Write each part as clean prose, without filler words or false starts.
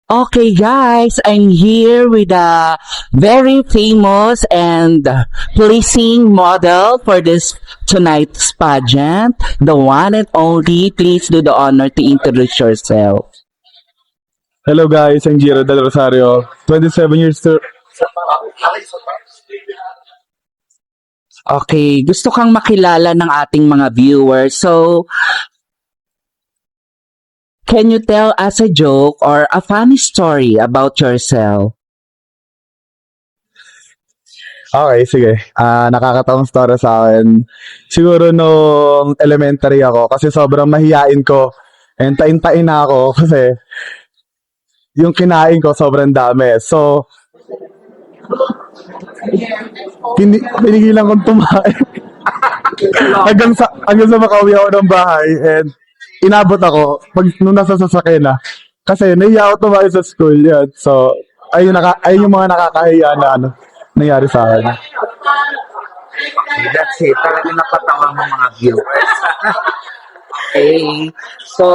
Okay, guys, I'm here with a very famous and pleasing model for this tonight's pageant, the one and only. Please do the honor to introduce yourself. Hello guys, I'm Jiro Del Rosario, 27 years to... Okay, gusto kang makilala ng ating mga viewers. So, can you tell us a joke or a funny story about yourself? Okay, sige. Nakakatawang story sa akin. Siguro nung elementary ako kasi sobrang mahiyain ko and tain-tain na ako kasi yung kinain ko sobrang dami. So, pinigilan kong tumain hanggang sa makauwi ako ng bahay and inabot ako nung nasa sasakyan na. Kasi nahiya ako tumain sa school yan. So, ayun yung mga nakakahiya na nangyari sa akin. That's it. Talaga napatawa mo mga viewers. Okay. So,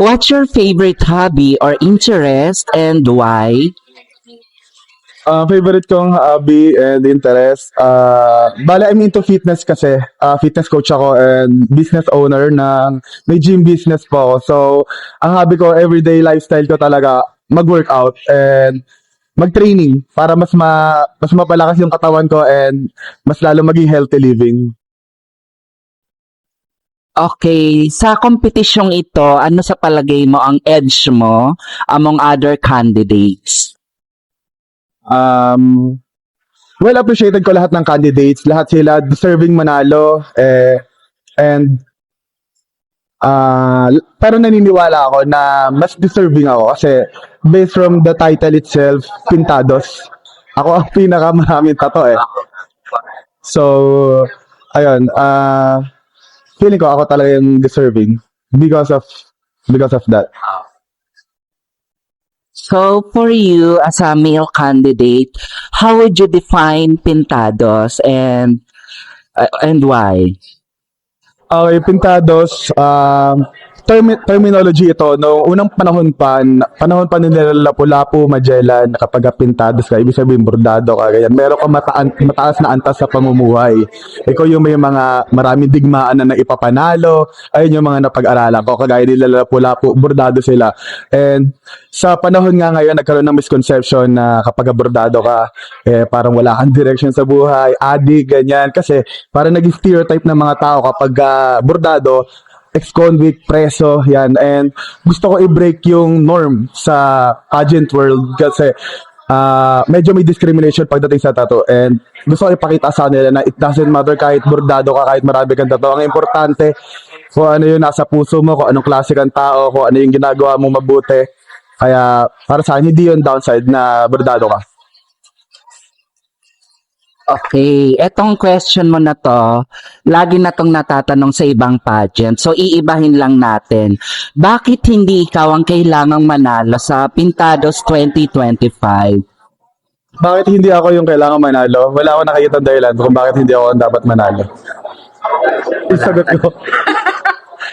what's your favorite hobby or interest and why? Favorite kong hobby and interest. Bale, I'm into fitness kasi. Fitness coach ako and business owner ng may gym business po ako. So, ang hobby ko, everyday lifestyle ko talaga, mag-workout and mag-training para mas mapalakas yung katawan ko and mas lalo maging healthy living. Okay, sa kompetisyong ito, ano sa palagay mo ang edge mo among other candidates? Well, appreciated ko lahat ng candidates. Lahat sila deserving manalo. And pero naniniwala ako na mas deserving ako kasi based from the title itself, Pintados. Ako ang pinakamaraming tato eh. So, ayun, feeling ko ako talaga yung deserving because of that. So, for you as a male candidate, how would you define pintados and why? Okay, Pintados, terminology ito. No, unang panahon pa nila Lapu-Lapu, Magellan, kapag Pintados ka, ibig sabihin bordado ka, ganyan. Meron ka mataas na antas sa pamumuhay. Ikaw yung may mga maraming digmaan na naipapanalo, ayun yung mga napag-aralan ko, kagaya nila Lapu-Lapu, bordado sila. And sa panahon nga ngayon, nagkaroon ng misconception na kapag bordado ka, parang wala kang direction sa buhay, addict, ganyan. Kasi parang naging stereotype ng mga tao kapag bordado, ex-convict, preso, yan. And gusto ko i-break yung norm sa pageant world kasi medyo may discrimination pagdating sa tattoo. And gusto ko ipakita sa nila na it doesn't matter kahit bordado ka, kahit marami kang tattoo. Ang importante, kung ano yung nasa puso mo, kung anong klase kang tao, kung ano yung ginagawa mo mabuti. Kaya para sa akin, hindi yung downside na bordado ka. Okay, etong question mo na to, lagi na tong natatanong sa ibang pageant. So, iibahin lang natin. Bakit hindi ikaw ang kailangang manalo sa Pintados 2025? Bakit hindi ako yung kailangan manalo? Wala akong nakikita dahilan kung bakit hindi ako ang dapat manalo. Isagot ko.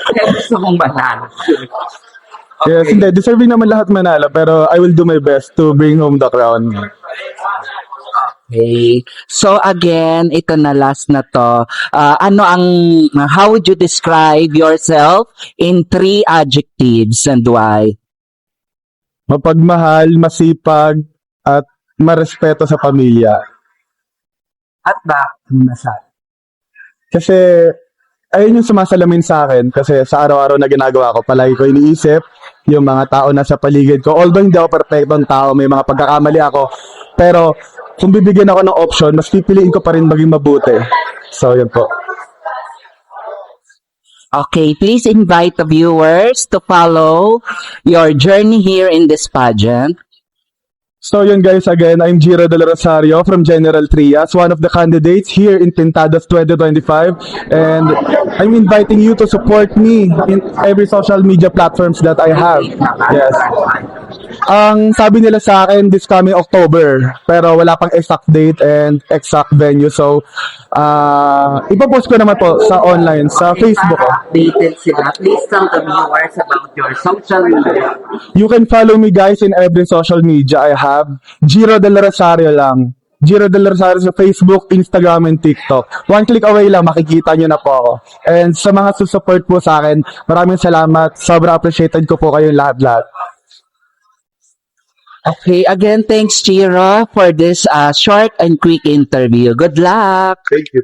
Kaya gusto mong manalo. Yes, hindi. Deserving naman lahat manalo, pero I will do my best to bring home the crown. Okay. So again, ito na last na to. How would you describe yourself in 3 adjectives and why? Mapagmahal, masipag, at marespeto sa pamilya. At bakit masabi? Kasi, ayun yung sumasalamin sa akin. Kasi sa araw-araw na ginagawa ko, palagi ko iniisip yung mga tao na sa paligid ko. Although hindi ako perfectong tao, may mga pagkakamali ako. Pero, kung bibigyan ako ng option, mas pipiliin ko pa rin maging mabuti. So, yun po. Okay, please invite the viewers to follow your journey here in this pageant. So yun guys, again, I'm Jiro Del Rosario from General Trias, one of the candidates here in Pintados 2025. And I'm inviting you to support me in every social media platforms that I have. Yes. Ang sabi nila sa akin this coming October, pero wala pang exact date and exact venue. So, ipopost ko naman po sa online, sa Facebook. Para updated sila, please tell the viewers about your social media. You can follow me guys in every social media I have. Giro Del Rosario lang. Giro Del Rosario sa Facebook, Instagram, and TikTok. One click away lang, makikita nyo na po ako. And sa mga susupport po sa akin, maraming salamat. Sobrang appreciated ko po kayong lahat-lahat. Okay, again, thanks, Chiro, for this short and quick interview. Good luck! Thank you.